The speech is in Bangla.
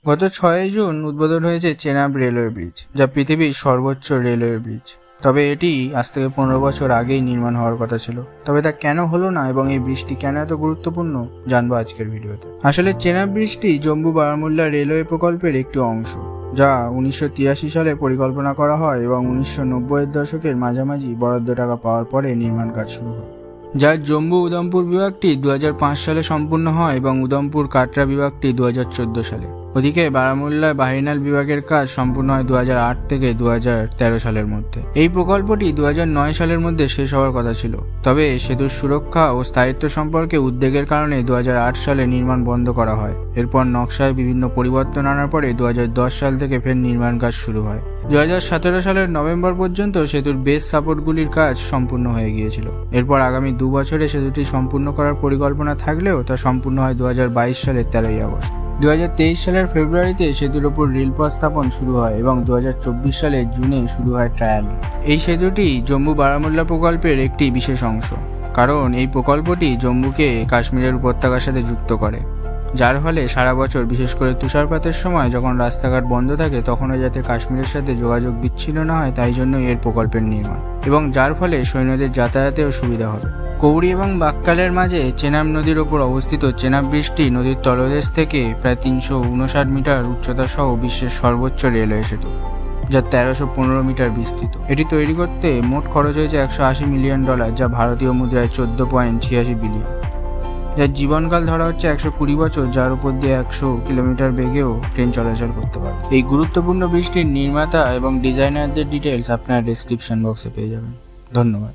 গত 6 জুন উদ্বোধন হয়েছে চেনাব রেলওয়ে ব্রিজ, যা পৃথিবীর সর্বোচ্চ রেলওয়ে ব্রিজ। তবে এটি আজ থেকে 15 বছর আগেই নির্মাণ হওয়ার কথা ছিল। তবে তা কেন হলো না এবং এই ব্রিজটি কেন এত গুরুত্বপূর্ণ জানবো আজকের ভিডিওতে। আসলে চেনাব ব্রিজটি জম্মু বারামুল্লা রেলওয়ে প্রকল্পের একটি অংশ, যা 1983 সালে পরিকল্পনা করা হয় এবং 1990-এর দশকের মাঝামাঝি বরাদ্দ টাকা পাওয়ার পরে নির্মাণ কাজ শুরু হয়। যার জম্মু উধমপুর বিভাগটি 2005 সালে সম্পূর্ণ হয় এবং উধমপুর কাটরা বিভাগটি 2014 সালে। ওদিকে বারামুল্লা বাহিনাল বিভাগের কাজ সম্পূর্ণ হয় 2008 থেকে 2013 সালের মধ্যে। এই প্রকল্পটি 2009 সালের মধ্যে শেষ হওয়ার কথা ছিল, তবে সেতুর সুরক্ষা ও স্থায়িত্ব সম্পর্কে উদ্বেগের কারণে 2008 সালে নির্মাণ বন্ধ করা হয়। এরপর নকশায় বিভিন্ন পরিবর্তন আনার পরে 2010 সাল থেকে ফের নির্মাণ কাজ শুরু হয়। 2017 সালের নভেম্বর পর্যন্ত সেতুর বেস সাপোর্টগুলির কাজ সম্পূর্ণ হয়ে গিয়েছিল। এরপর আগামী 2 বছরে সেতুটি সম্পূর্ণ করার পরিকল্পনা থাকলেও তা সম্পূর্ণ হয় 2022 সালের 13 আগস্ট। 2023 সালের ফেব্রুয়ারিতে সেতুর ওপর রেলপথ স্থাপন শুরু হয় এবং 2024 সালের জুনে শুরু হয় ট্রায়াল। এই সেতুটি জম্মু বারামুল্লা প্রকল্পের একটি বিশেষ অংশ, কারণ এই প্রকল্পটি জম্মুকে কাশ্মীরের উপত্যকার সাথে যুক্ত করে, যার ফলে সারা বছর বিশেষ করে তুষারপাতের সময় যখন রাস্তাঘাট বন্ধ থাকে তখনও যাতে কাশ্মীরের সাথে যোগাযোগ বিচ্ছিন্ন না হয়, তাই জন্য এর প্রকল্পের নির্মাণ, এবং যার ফলে সৈন্যদের যাতায়াতেও সুবিধা হবে। কৌড়ি এবং বাক্কালের মাঝে চেনাব নদীর ওপর অবস্থিত চেনাব ব্রিজটি নদীর তলদেশ থেকে প্রায় 359 মিটার উচ্চতা সহ বিশ্বের সর্বোচ্চ রেলওয়ে সেতু, যা 1315 মিটার বিস্তৃত। এটি তৈরি করতে মোট খরচ হয়েছে $180 মিলিয়ন, যা ভারতীয় মুদ্রায় 14.86 বিলিয়ন। যার জীবনকাল ধরা হচ্ছে 120 বছর, যার উপর দিয়ে 100 কিলোমিটার বেগেও ট্রেন চলাচল করতে পারে। এই গুরুত্বপূর্ণ ব্রিজটির নির্মাতা এবং ডিজাইনারদের ডিটেলস আপনারা ডেসক্রিপশন বক্সে পেয়ে যাবেন। ধন্যবাদ।